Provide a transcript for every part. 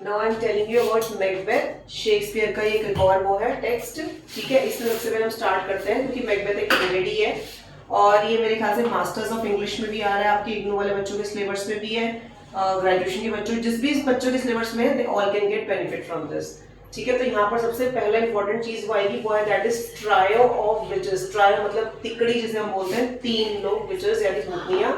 Now I am telling you about Macbeth. Shakespeare का ये एक और वो है टेक्स्ट, ठीक है। इसमें सबसे पहले हम स्टार्ट करते हैं क्योंकि मैकबेथ एक ट्रेजेडी है और ये मेरे ख्याल से मास्टर्स ऑफ इंग्लिश में भी आ रहा है, आपके इग्नू वाले बच्चों के सिलेबस में भी है, ग्रेजुएशन के बच्चों जिस भी बच्चों के सिलेबस में है, they all can get benefit from this, ठीक है। तो यहाँ पर सबसे पहला इंपॉर्टेंट चीज वो आएगी, वो है that is trio of witches. Trio मतलब तिकड़ी जिसे हम बोलते हैं, तीन लोग विचेस यानी भूतनियां,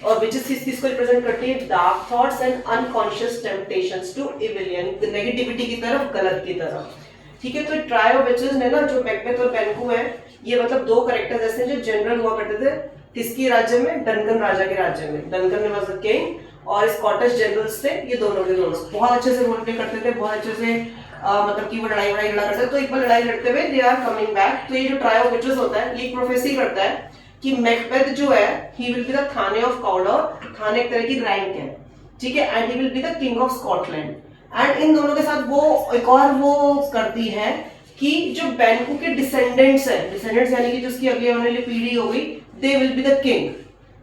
और विचेस इस चीज को रिप्रेजेंट करती है dark thoughts and unconscious temptations to evil यानी नेगेटिविटी की तरफ, गलत की तरफ, ठीक है। तो ट्रायो विचेस ने ना, जो मैकबेथ और पेनकू है, ये मतलब दो कैरेक्टर्स ऐसे हैं जो जनरल हुआ करते थे किसके राज्य में, डनकन राजा के राज्य में। डनकन ने वाज द किंग और स्कॉटिश जनरल्स थे, ये दोनों के दोनों बहुत अच्छे से रोल प्ले करते थे, बहुत अच्छे से मतलब कि वो लड़ाई लड़ा करते थे। तो एक बार लड़ाई लड़ते हुए दे आर कमिंग बैक। तो ये जो ट्रायो विचेस होता है, ये प्रोफेसी करता है कि मैकबेथ जो है, he will be the thane of Cawdor. Thane एक तरह की रैंक है, ठीक है, and he will be the king of Scotland. And इन दोनों के साथ वो एक और वो करती है कि जो बेनकू के डिसेंडेंट्स हैं, डिसेंडेंट्स यानी कि जो उसकी अगली आने वाली पीढ़ी हो गई, they will be the king,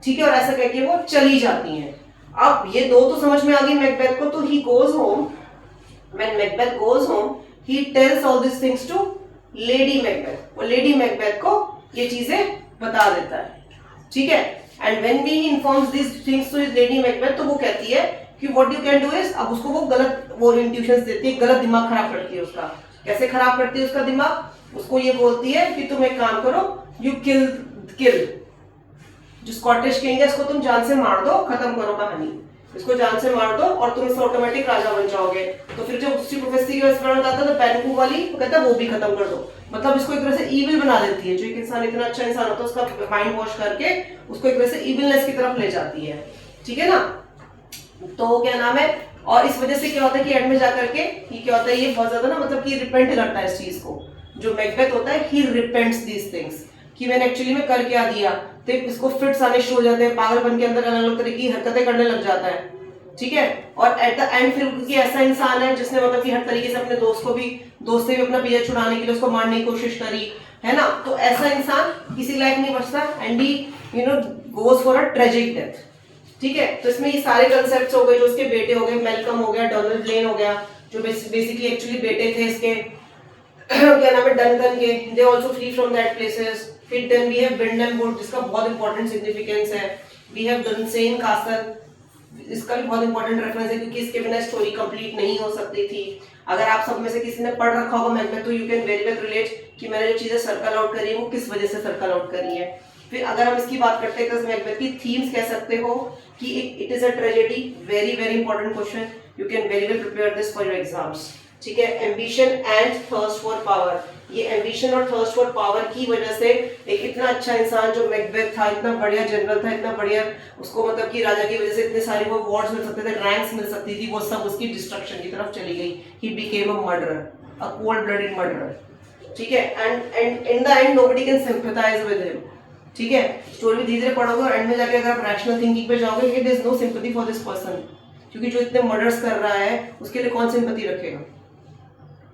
ठीक है। और ऐसा कह के वो चली जाती हैं। अब ये दो तो समझ में आ गई मैकबेथ को, तो he goes home. When Macbeth goes home, he tells all this things to lady Macbeth. और लेडी मैकबेथ को ये चीजें बता देता है, ठीक है। And when we informs this things to lady Macbeth, तो वो कहती है कि what you can do is, अब उसको वो गलत वो इंट्यूशंस देती है, गलत दिमाग खराब करती है उसका। कैसे खराब करती है उसका दिमाग? उसको ये बोलती है कि तुम एक काम करो, यू किल जो स्कॉटिश किंग है, इसको तुम जान से मार दो, खत्म करो कहानी, इसको जान से मार दो और तुम इससे ऑटोमेटिक राजा बन जाओगे। तो फिर जब उसकी प्रोफेसी का स्मरण आता है तो पेनकू वाली वो कहता है वो भी खत्म कर दो, मतलब इसको एक तरह से ईविल बना देती है। जो एक इंसान इतना अच्छा इंसान होता है, उसका माइंड वॉश करके उसको एक तरह से ईविलनेस की तरफ ले जाती है, ठीक है ना। तो क्या नाम है, और इस वजह से क्या होता है कि एंड में जाकर के ये क्या होता है, ये बहुत ज्यादा ना मतलब कि रिपेंट करता है इस चीज को। जो मैकबेथ होता है, ही रिपेंट्स दीज थिंग्स कि मैंने एक्चुअली में कर क्या दिया। तो इसको फिट्स आने शुरू हो जाते हैं, पागलपन के अंदर अलग अलग तरह की हरकतें करने लग जाता है, ठीक है। और एट द एंड फिर क्योंकि ऐसा इंसान है जिसने मतलब कि हर तरीके से अपने दोस्त से भी अपना पीछा छुड़ाने के लिए उसको मारने की कोशिश करी है ना, तो ऐसा इंसान किसी लायक नहीं बचता and he goes for a tragic death, ठीक है। तो इसमें ये सारे कंसेप्ट्स हो गए, जो उसके बेटे हो गए, मेलकम हो गया, डोनाल्ड ब्लेन हो गया, जो बेसिकली एक्चुअली बेटे थे इसके क्या नाम है, डनकन के, they also flee from that places. फिर then we have Birnam wood, जिसका बहुत इंपॉर्टेंट सिग्निफिकेंस है। वी हैव डनसेन कासल, इसका भी बहुत इंपॉर्टेंट रेफरेंस है क्योंकि इसके बिना स्टोरी कंप्लीट नहीं हो सकती थी। अगर आप सब में से किसी ने पढ़ रखा होगा मैकबेथ, तो you can very well relate कि मैंने जो चीजें सर्कल आउट करी है वो किस वजह से सर्कल आउट करी है। फिर अगर हम इसकी बात करते हैं तो मैकबेथ की थीम्स कह सकते हो कि it is a tragedy, very very important question, you can very well prepare this for your exams, ठीक है। Ambition and thirst for power, ये एम्बिशन और थर्स्ट फॉर पावर की वजह से एक इतना अच्छा इंसान जो मैकबेथ था, इतना बढ़िया जनरल था, इतना बढ़िया, उसको मतलब कि राजा की वजह से इतने सारे वो अवार्ड्स मिल सकते थे, रैंक्स मिल सकती थी, वो सब उसकी डिस्ट्रक्शन की तरफ चली गई। He became a murderer, a cold blooded murderer, ठीक है। And in the end nobody can sympathise with him, ठीक है। स्टोरी धीरे धीरे पढ़ोगे और एंड में जाके अगर आप रैशनल थिंकिंग पे जाओगे, it is no sympathy for this person, क्योंकि जो इतने मर्डर्स कर रहा है उसके लिए कौन सिंपैथी रखेगा,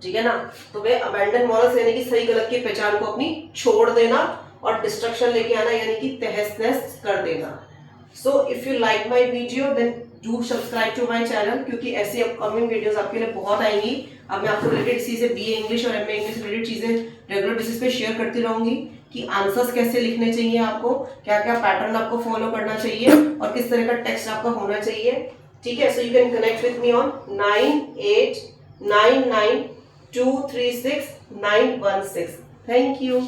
ठीक है ना। तो वे अबैंडन मॉरल्स यानी कि सही गलत की पहचान को अपनी छोड़ देना और डिस्ट्रक्शन लेके आना यानी कि तहस नहस कर देना। So if you like my video then do subscribe to my channel, क्योंकि ऐसी अपकमिंग वीडियोस आपके लिए बहुत आएंगी। अब मैं आपको रिलेटेड चीजें, बीए इंग्लिश और एमए इंग्लिश रिलेटेड चीजें रेगुलर बेसिस पे शेयर करती रहूंगी कि आंसर्स कैसे लिखने चाहिए आपको, क्या क्या पैटर्न आपको फॉलो करना चाहिए और किस तरह का टेक्स्ट आपका होना चाहिए, ठीक है। So you can connect with me on 9899236916। Thank you.